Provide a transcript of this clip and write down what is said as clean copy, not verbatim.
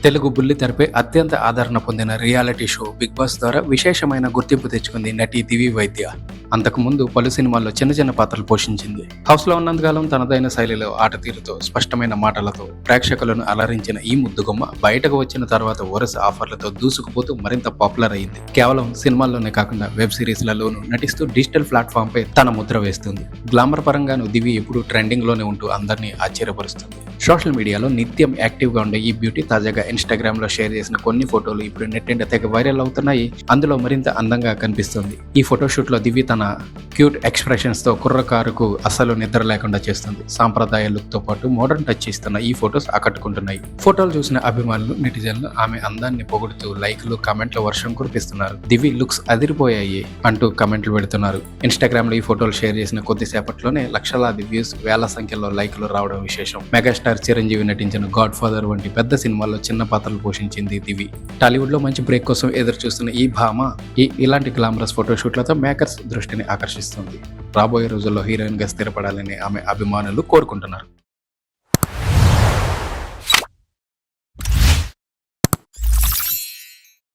తెలుగు బుల్లితెరపై అత్యంత ఆదరణ పొందిన రియాలిటీ షో బిగ్ బాస్ ద్వారా విశేషమైన గుర్తింపు తెచ్చుకుంది నటి దివి వైద్య. అంతకుముందు పలు సినిమాల్లో చిన్న చిన్న పాత్రలు పోషించింది. హౌస్లో ఉన్నంతకాలం తనదైన శైలిలో ఆట తీరుతో స్పష్టమైన మాటలతో ప్రేక్షకులను అలరించిన ఈ ముద్దుగుమ్మ బయటకు వచ్చిన తర్వాత వరుస ఆఫర్లతో దూసుకుపోతూ మరింత పాపులర్ అయింది. కేవలం సినిమాల్లోనే కాకుండా వెబ్ సిరీస్లలోనూ నటిస్తూ డిజిటల్ ప్లాట్ఫామ్ పై తన ముద్ర వేస్తుంది. గ్లామర్ పరంగాను దివి ఎప్పుడూ ట్రెండింగ్ లోనే ఉంటూ అందరినీ ఆశ్చర్యపరుస్తుంది. సోషల్ మీడియాలో నిత్యం యాక్టివ్గా ఉండే ఈ బ్యూటీ తాజాగా ఇన్స్టాగ్రామ్ లో షేర్ చేసిన కొన్ని ఫోటోలు ఇప్పుడు నెట్టింట తెగ వైరల్ అవుతున్నాయి. అందులో మరింత అందంగా కనిపిస్తుంది. ఈ ఫోటోషూట్ లో దివి తన క్యూట్ ఎక్స్ప్రెషన్స్ తో కుర్రకారుకు అస్సలు నిద్ర లేకుండా చేస్తుంది. సాంప్రదాయ లుక్ తో పాటు మోడర్న్ టచ్ ఇస్తున్న ఈ ఫోటోస్ ఆకట్టుకుంటున్నాయి. ఫోటోలు చూసిన అభిమానులు నెటిజన్లు ఆమె అందాన్ని పొగుడుతూ లైక్లు కామెంట్ల వర్షం కురిపిస్తున్నారు. దివి లుక్స్ అదిరిపోయాయి అంటూ కామెంట్లు పెడుతున్నారు. ఇన్స్టాగ్రామ్ లో ఈ ఫోటోలు షేర్ చేసిన కొద్దిసేపట్లోనే లక్షలాది వ్యూస్, వేల సంఖ్యలో లైక్లు రావడం విశేషం. మెగాస్టార్ చిరంజీవి నటించిన గాడ్ ఫాదర్ వంటి పెద్ద సినిమాల్లో చిన్న పాత్రలు పోషించింది దివి. టాలీవుడ్ లో మంచి బ్రేక్ కోసం ఎదురు చూస్తున్న ఈ భామ ఇలాంటి గ్లామరస్ ఫోటోషూట్లతో మేకర్స్ దృష్టిని ఆకర్షిస్తుంది. రాబోయే రోజుల్లో హీరోయిన్ గా స్థిరపడాలని ఆమె అభిమానులు కోరుకుంటున్నారు.